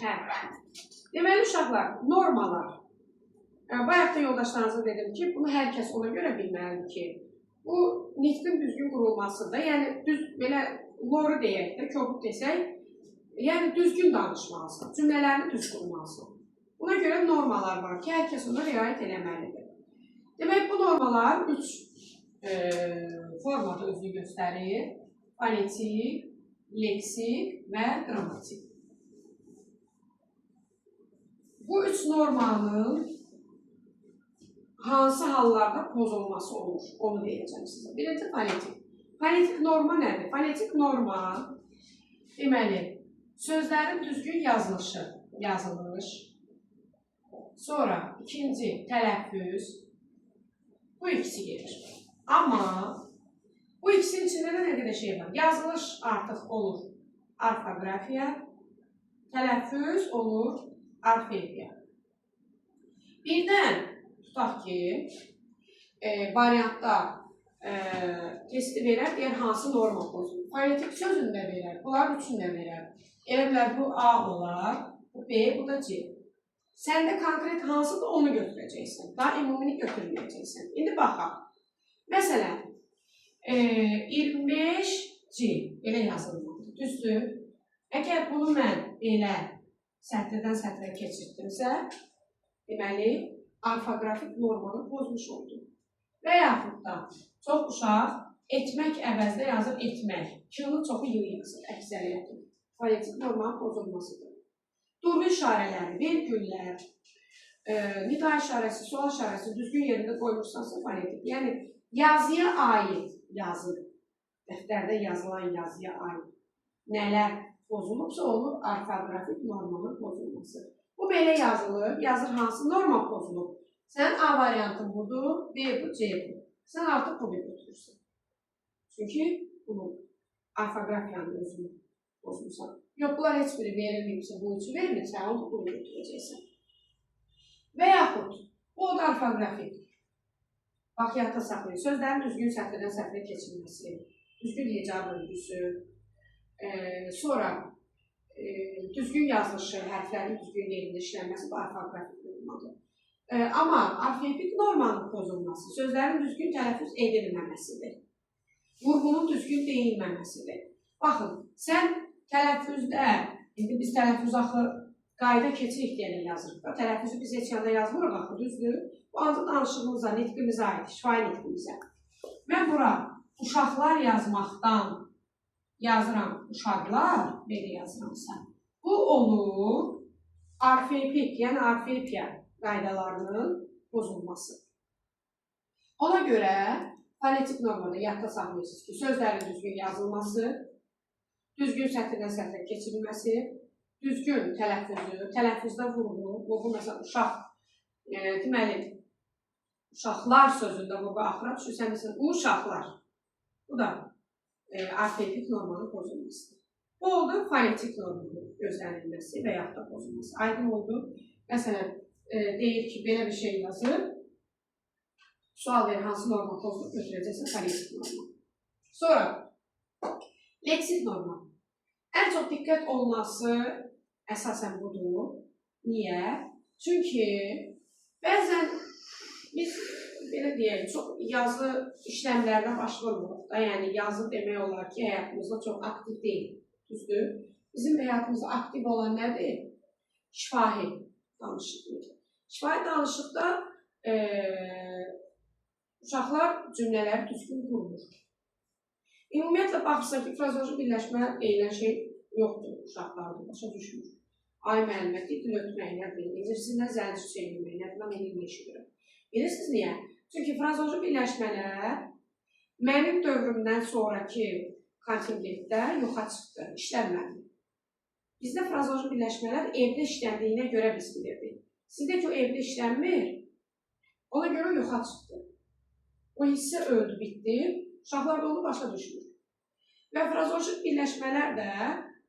Hə. Deməli, uşaqlar, normalar. Bayaq da yoldaşlarınıza dedim ki, bunu hər kəs ona görə bilməlidir ki, bu nitqin düzgün qurulmasında, yəni düz belə loru deyək də, kobud desək, yəni düzgün danışmalısın, cümlələrini düz qurmalısın. Buna görə normalar var ki, hər kəs ona riayət eləməlidir. Demək, bu normalar 3 formada özünü göstərir. Fonetik, leksik və qrammatik. Bu 3 normanın hansı hallarda pozulması olur, onu deyəcəm sizə. Birinci fonetik. Fonetik norma nədir? Fonetik norma, deməli, sözlərin düzgün yazılış. Sonra ikinci tələffüz. Bu ikisi gelir. Amma bu ikisinin içində nə qədər şey var? Yazılış artıq olur orfoqrafiya, tələffüz olur orfeqiya. Birdən tutaq ki, variantda testi verər, deyər hansı norma pozulur. Fonetik sözünü də verər, bunlar üçünü də verər. Elə bilər bu A olar, bu B, bu da C. Sən də konkret hansıdır onu götürəcəksən, daha ümumini götürməyəcəksən. İndi baxaq. Məsələn, 25C elə yazılmalıdır, düzdür? Əgər bunu mən elə sətrdən sətrə keçirdimsə, deməli, orfoqrafik normanı pozmuş oldum. Və yaxud da çox uşaq etmək əvəzində yazıb etmək. Kığının çoxu yığ yazır, əksəriyyəti. Fonetik normanın pozulmasıdır. Durğu işarələri, vergüllər, nida işarəsi, sual işarəsi düzgün yerində qoymuşsansa fonetik. Yəni, yazıya aid yazı, dəftərdə yazılan yazıya aid nələr pozulubsa olur orfoqrafik normanın pozulması. Bu belə yazılır, yazır hansı norma pozulub. Sən A variantın budur, B bu, C bu. Sən artıq bunu götürürsən. Çünki bunu orfoqrafiyanın özünü pozmuşsan. Yox, bunlar heç biri verilməyibsə, bu üçü vermirsə, onu bunu götürəcəksən. Və yaxud, bu da orfoqrafik. Bax, yadda saxlayın. Sözlərin düzgün sətrdən sətrə keçilməsi, düzgün hecab örgüsü, sonra düzgün yazılışı, hərflərin düzgün yerində işlənməsi bu orfoqrafik normadır. Amma orfoqrafik normanın pozulması sözlərin düzgün tələffüz edilməməsidir. Vurğunun düzgün deyilməməsidir. Baxın, sən tələffüzdə, indi biz tələffüz axı qayda keçirik deyələ yazırıq da, tələffüzü biz heç yanda yazmırıq axı, düzdür? Bu ancaq danışığımıza, nitqimizə aid, şifahi nitqimizə. Mən bura uşaqlar yazmaqdan yazıram uşaqlar, belə yazıramsa. Bu olur orfoqrafik, yəni orfoqrafiya qaydalarının pozulması. Ona görə fonetik normada yadda saxlayırsınız ki, sözlərin düzgün yazılması, düzgün sətrdən sətrə keçirilməsi, düzgün tələffüzü, tələffüzdə vurğu, bu məsələn uşaq, deməli, uşaqlar sözündə bu axıra düşürsən, məsələn, uşaqlar. Bu da orfoqrafik normanın pozulmasıdır. Bu oldu fonetik normanın gözlənilməsi və yaxud da pozulması. Aydın oldu. Məsələn, deyir ki, belə bir şey yazır. Sual verir, hansı norma pozulub götürəcəksə fonetik norma. Sonra, leksik norma. Ən çox diqqət olunması əsasən budur. Niyə? Çünki bəzən biz, belə deyək, çox yazı işləmlərlə başvurmuruq da, yəni yazı demək olar ki, həyatımızda çox aktiv deyil, düzdür? Bizim həyatımızda aktiv olan nədir? Şifahi danışıqdır. Şifahi danışıqda uşaqlar cümlələri düzgün qurmur. Ümumiyyətlə, baxırsa ki, frazeoloji birləşmə deyilən şey yoxdur uşaqlarda, başa düşmür. Ay müəllimə, dil ötmək nədir, necəsindən zəncir çevirmək nədir, mən elini eşidirəm. Bilirsiniz niyə? Çünki frazeoloji birləşmələr mənim dövrümdən sonraki kontingentdə yoxa çıxdı, işlənmədi. Bizdə frazeoloji birləşmələr evdə işləndiyinə görə biz bilirdik. Sizdə ki, o evdə işlənmir, ona görə yoxa çıxdı. O hissə öldü, bitdi, uşaqlar da onu başa düşmür. Və frazeoloji birləşmələr də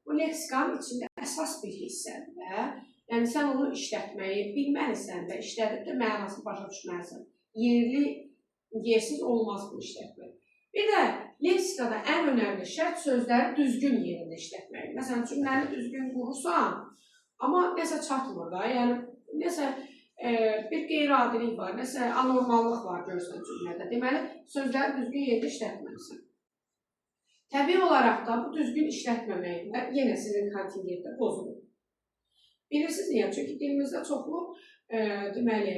bu leksikanın içində əsas bir hissədir. Yəni, sən onu işlətməyi bilməlisən və işlədib də mənasını başa düşməlisən. Yerli, yersiz olmaz bu işlətmək. Bir də leksikada ən önəmli şərt sözləri düzgün yerində işlətmək. Məsələn, cümləni düzgün qurursan, Amma nəsə çatmır da, yəni nəsə bir qeyri-adilik var, nəsə anormallıq var görsən cümlədə. Deməli, sözləri düzgün yerdə işlətməlisən. Təbii olaraq da bu düzgün işlətməməklə yenə sizin kontingentdə pozulur. Bilirsiniz niyə? Çünki dilimizdə çoxlu deməli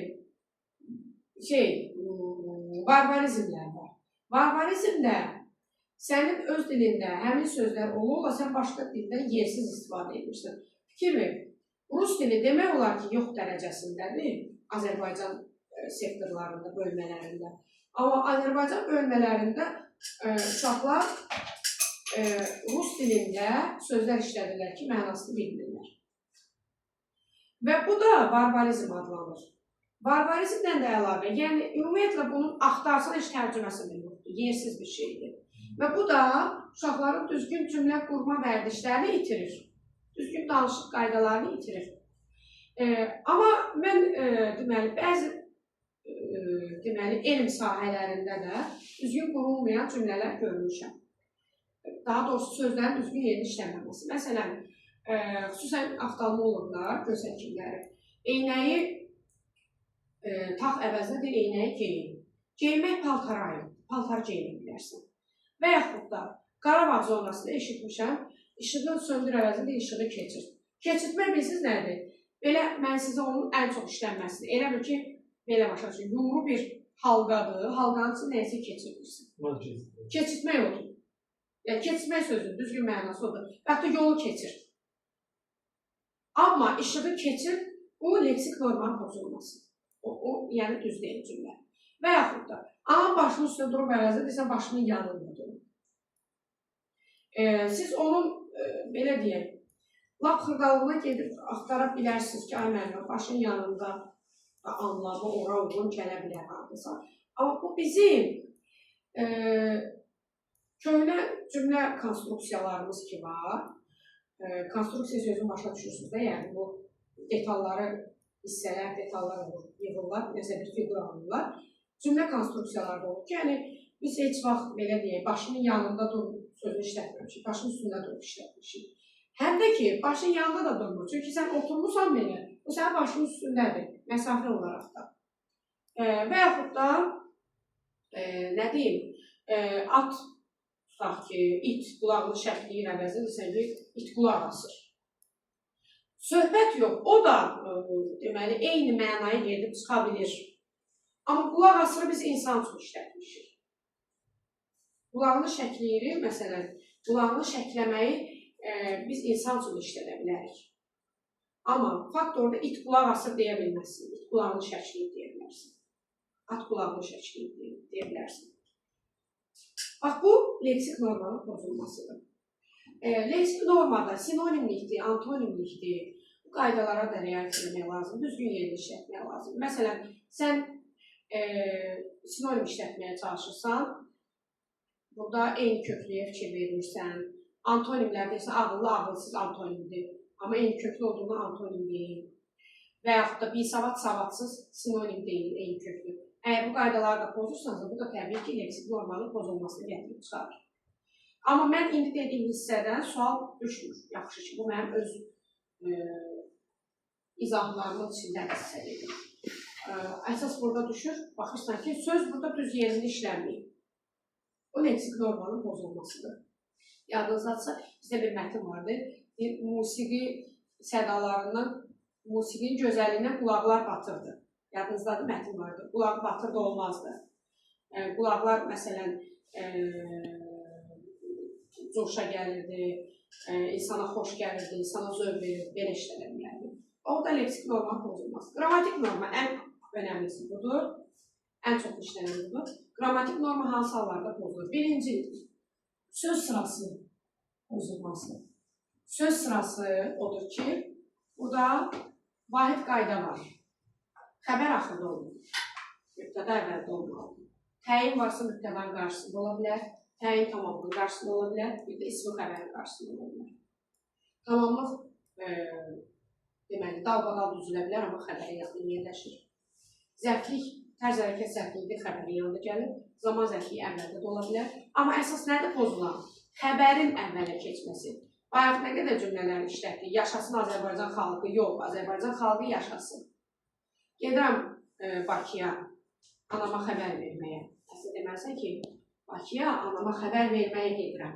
barbarizmlər var. Barbarizmdə sənin öz dilində həmin sözlər olurla sən başqa dildən yersiz istifadə edirsən. Fikir ver. Rus dili demək olar ki, yox dərəcəsindədir Azərbaycan sektorlarında, bölmələrində. Amma Azərbaycan bölmələrində uşaqlar Rus dilində sözlər işlədirlər ki, mənasını bilmirlər. Və bu da barbarizm adlanır. Barbarizmdən də əlavə, yəni ümumiyyətlə bunun axtarsan heç tərcüməsi yoxdur, yersiz bir şeydir. Və bu da uşaqların düzgün cümlə qurma vərdişlərini itirir. Düzgün danışıq qaydalarını itirir. Amma mən deməli, bəzi elm sahələrində də düzgün qurulmayan cümlələr görmüşəm. Daha doğrusu sözlərin düzgün yerinə işlənməməsi. Məsələn, xüsusən oftalmoloqlar, göz həkimləri eynəyi tax əvəzinə deyir, eynəyi geyin. Geyinmək paltara aiddir, paltar geyinə bilərsən. Və yaxud da Qarabağ zonasında eşitmişəm, işığı söndür əvəzində işığı keçir. Keçirtmək bilirsiniz nədir? Belə mən sizə onun ən çox işlənməsini, elə bil ki, belə başa düşün, yumru bir halqadır, halqanın üçün nəyəsə keçirdirsin. Keçirtmək odur. Yəni, keçirtmək sözünün düzgün mənası odur. Hətta yolu keçir. Amma işığı keçir, bu leksik normanın pozulması. O yəni düz deyil cümlə. Və yaxud da, anam başının üstündə durub əvəzində, desən başının yanında durub. Siz onun, belə deyək, lap xırdalığına gedib axtara bilərsiniz ki, ay mənim, başın yanında anlamı, ora uyğun gələ bilər hardasa. Amma bu bizim köhnə cümlə konstruksiyalarımız ki var. Konstruksiya sözünü başa düşürsünüz də, yəni bu detalları, hissələr, detallar olur, yığırlar, nəsə bir fiqur alırlar. Cümlə konstruksiyalarda olur ki, yəni biz heç vaxt belə deyək, başının yanında durub sözünü işlətməmişik, başının üstündə durub işlətmişik. Həm də ki, başın yanında da durmur. Çünki sən oturmursan belə, bu sənin başının üstündədir, məsafə olaraq da. Və yaxud da, nə deyim, at tutaq ki, it qulağını şəkliyin əvəzində sən ki, it qulaq asır. Söhbət yox, o da deməli, eyni mənaya gedib çıxa bilir. Amma qulaq asırı biz insan üçün işlətmişik. Qulağını şəkliyirik, məsələn, qulağını şəkləməyi biz insan üçün işlədə bilərik. Amma fakt orada it qulaq asır deyə bilməzsin, it qulağını şəkliyib deyə bilərsin. At qulağını şəkliyib deyə bilərsin. Bax, bu leksik normanın pozulmasıdır. Leksik normada sinonimlikdir, antonimlikdir. Bu qaydalara da riayət etmək lazım, düzgün yerdə işlətmək lazım. Məsələn, sən sinonim işlətməyə çalışırsan, burada eyni köklüyə fikir verirsən, antonimlər deyirsən, ağıllı, ağılsız antonimdir. Amma eyni köklü olduğunda antonim deyil. Və yaxud da bisavad, savadsız sinonim deyil, eyni köklü. Əgər bu qaydaları da pozursansa, bu da təbii ki, leksik normanın pozulmasını gətirib çıxarır. Amma mən indi dediyim hissədən sual düşmür. Yaxşı ki, bu mənim öz izahlarımın içində hissədir. Əsas burada düşür, baxırsan ki, söz burada düz yerində işlənməyib. O leksik normanın pozulmasıdır. Yadınızdadsa, bizdə bir mətin vardı. Musiqi sədalarından, musiqinin gözəlliyindən qulaqlar batırdı. Yadınızdadır, mətin vardı. Qulağı batırdı olmazdı. Qulaqlar, məsələn, coşa gəlirdi, insana xoş gəlirdi, insana zövq verirdi, belə işlədə bilərdi. Orada leksik norma pozulmaz. Qrammatik norma ən önəmlisi budur, ən çox işlənən budur. Qrammatik norma hansı hallarda pozulur? Birinci, söz sırası pozulması. Söz sırası odur ki, burada vahid qayda var. Xəbər axırda olmalıdır, mübtəda əvvəldə olmalıdır. Təyin varsa mübtədanın qarşısında ola bilər, təyin tamamlığın qarşısında ola bilər, bir də ismi xəbərin qarşısında ola bilər. Tamamlıq, deməli, dalbadal düzülə bilər, amma xəbərin yaxın yerləşir. Zərflik, tərz hərəkət zərflikdə xəbərin yanında gəlir, zaman zərfliyi əvvəldə də ola bilər. Amma əsas nədir pozulan? Xəbərin əvvələ keçməsi. Bayaq nə qədər cümlələri işlətdik. Yaşasın Azərbaycan xalqı, yox, Azərbaycan xalqı yaşasın. Gedirəm Bakıya, anama xəbər verməyə. Əslində deməlisən ki, Bakıya anama xəbər verməyə gedirəm.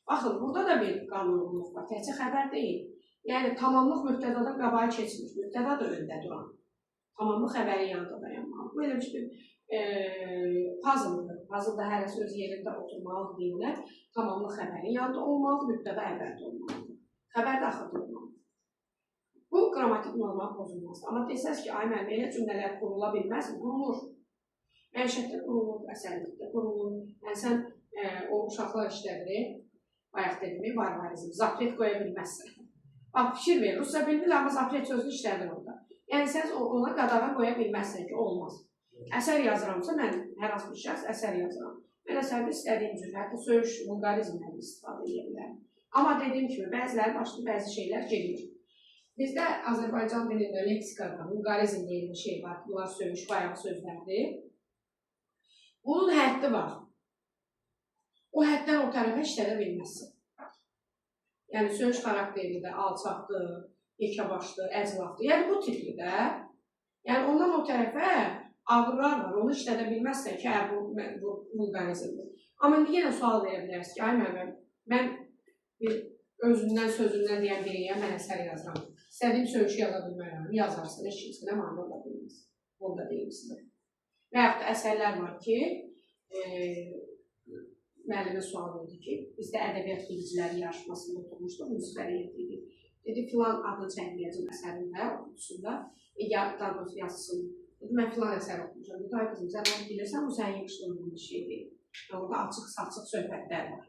Baxın, burada da bir qanunluq var, təkcə xəbər deyil. Yəni, tamamlıq mübtədadan qabağa keçmir, mübtəda da öndə duran. Tamamlıq xəbərin yanında dayanmalı. Bu elə bir puzzle-dır. Puzzle-da hərəsi öz yerində oturmalı deyirlər. Tamamlıq xəbərin yanında olmalı, mübtəda əvvəldə olmalıdır. Xəbər də axırda olmalıdır. Bu, qrammatik normal pozulmazdır. Amma desəz ki, ay müəllim, elə cümlələr qurula bilməz mi? Qurulur. Məişətdə qurulur, əsərlikdə qurulur. Yəni, sən o uşaqlar işlədir, bayaq dedimi, barbarizm, zapret qoya bilməzsən. Bax, fikir verir, Rusca bilmir, amma zapret sözünü işlədir orada. Yəni, sən ona qadağa qoya bilməzsən ki, olmaz. Əsər yazıramsa, mən hər hansı bir şəxs əsər yazıram. Mən əsərdə istədiyim cür, hətta söyüş, vulqarizmləri istifadə edə bilərəm. Amma dediyim kimi, bəziləri başlı bəzi şeylər gedir. Bizdə Azərbaycan dilində leksikada vulqarizm deyilən şey var, bunlar söyüş, bayaq sözlərdir. Bunun həddi var. O həddən o tərəfə işlədə bilməzsin. Yəni, söyüş xarakterində alçaqdır, yekəbaşdır, əclafdır. Yəni, bu tipli də. Yəni, ondan o tərəfə ağırlar var, onu işlədə bilməzsən ki, bu vulqarizmdir. Amma indi yenə sual verə bilərsin ki, ay müəllim, mən bir özündən, sözündən deyən biriyəm, mən əsər yazıram. İstədiyim söyüşü yaza bilmərəm, yazarsın, heç kimsə nə mani ola bilməz. Onu da deyim sizə. Və yaxud da əsərlər var ki, müəllimə sual oldu ki, bizdə ədəbiyyat biliciləri yarışmasında oturmuşduq, müzikəriyyət idi. Dedi, filan adını çəkməyəcəm əsərində, oxutusunda, daha doğrusu yazısın. Dedi, mən filan əsər oxumuşam. Dedi, ay qızım, sən onu bilirsən, bu sənin yığışdığın bir şeydir. Orada açıq-saçıq söhbətlər var.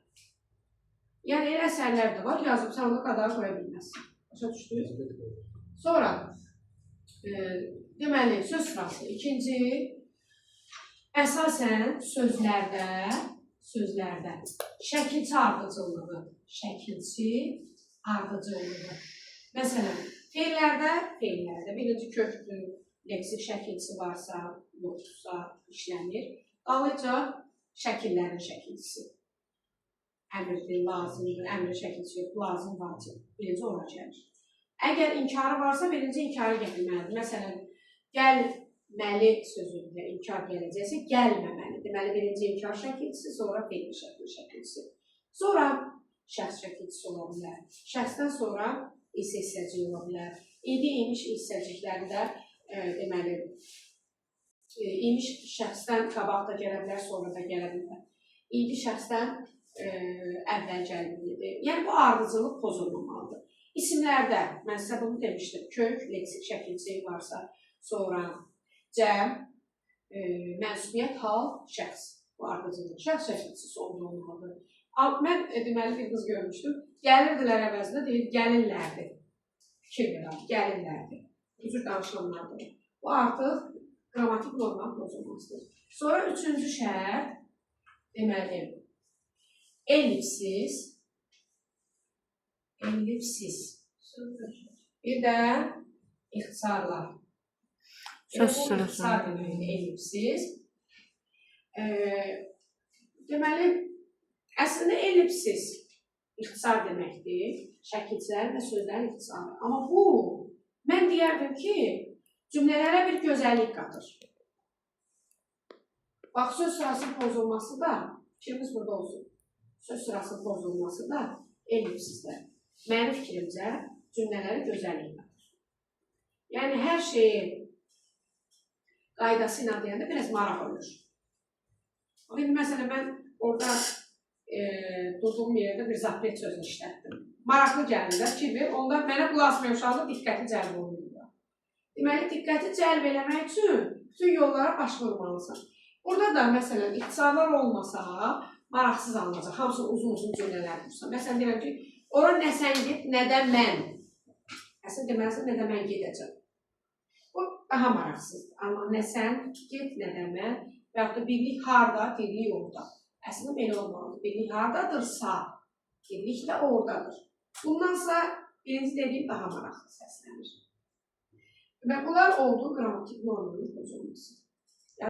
Yəni, elə əsərlər də var, yazıb sən onu qadağa qoya bilməzsən. Başa düşdünüz? Sonra, deməli, söz sırası. İkinci, əsasən sözlərdə şəkilçi ardıcıllığı, Məsələn, feillərdə birinci kökdür, leksik şəkilçisi varsa, yoxsa işlənir. Qalıca şəkillərin şəkilçisi. Əmirdir, lazımdır, əmrin şəkilçisi yox, lazım, vacib. Birinci ona gəlir. Əgər inkarı varsa, birinci inkarı gətirməlidir. Məsələn, gəlməli sözündə inkar gələcəksə, gəlməməli. Deməli, birinci inkar şəkilçisi, sonra feil şəkilçisi. Sonra şəxs şəkilçisi ola bilər. Şəxsdən sonra hissəcik ola bilər. İndi imiş hissəcikləri də deməli, imiş şəxsdən qabaq da gələ bilər, sonra da gələ bilər. İndi şəxsdən əvvəl gəlməlidir. Yəni, bu ardıcılıq pozulmamalıdır. İsimlərdə, mən sizə bunu demişdim, kök, leksik şəkilçi varsa, sonra cəm, mənsubiyyət, hal, şəxs. Bu ardıcılıq, şəxs şəkilçisi olmalıdır. Mən deməli bir qız görmüşdüm, gəlirdilər əvəzində, deyir, gəlirlərdi. Fikir verəm, gəlirlərdi. Üzr danışanlardır. Bu artıq qrammatik normal pozulmasıdır. Sonra üçüncü şərt, deməli, ellipsiz. Bir də ixtisarlar. Söz sırası. İxtisar deməkdir, ellipsiz. Deməli, əslində ellipsiz ixtisar deməkdir, şəkilçilərin və sözlərin ixtisarı. Amma bu, mən deyərdim ki, cümlələrə bir gözəllik qatır. Bax, söz sırasının pozulması da, fikrimiz burada olsun, söz sırasının pozulması da ellipsizdə. Mənim fikrimcə, cümlələri gözəllik qatır. Yəni, hər şeyi qaydası ilə deyəndə biraz maraq olur. Məsələn, mən orada durduğum yerdə bir zapret sözünü işlətdim. Maraqlı gəlirlər ki, onda mənə qulaq asmayan uşaqda diqqəti cəlb olunur. Deməli, diqqəti cəlb eləmək üçün bütün yollara baş vurmalısan. Burada da, məsələn, ixtisarlar olmasa, maraqsız alınacaq. Hamısı uzun-uzun cümlələr dursa. Məsələn, deyirəm ki, ora nə sən get, nə də mən. Əslində deməlisən, nə də mən gedəcəm. Bu, daha maraqsızdır. Amma nə sən get, nə də mən. Və yaxud da birlik harada, birlik orada. Əslində belə olmalıdır. Birlik haradadırsa, birlik də oradadır. Bundansa birinci dediyim daha maraqlı səslənir. Və bunlar oldu qrammatik normanın pozulması.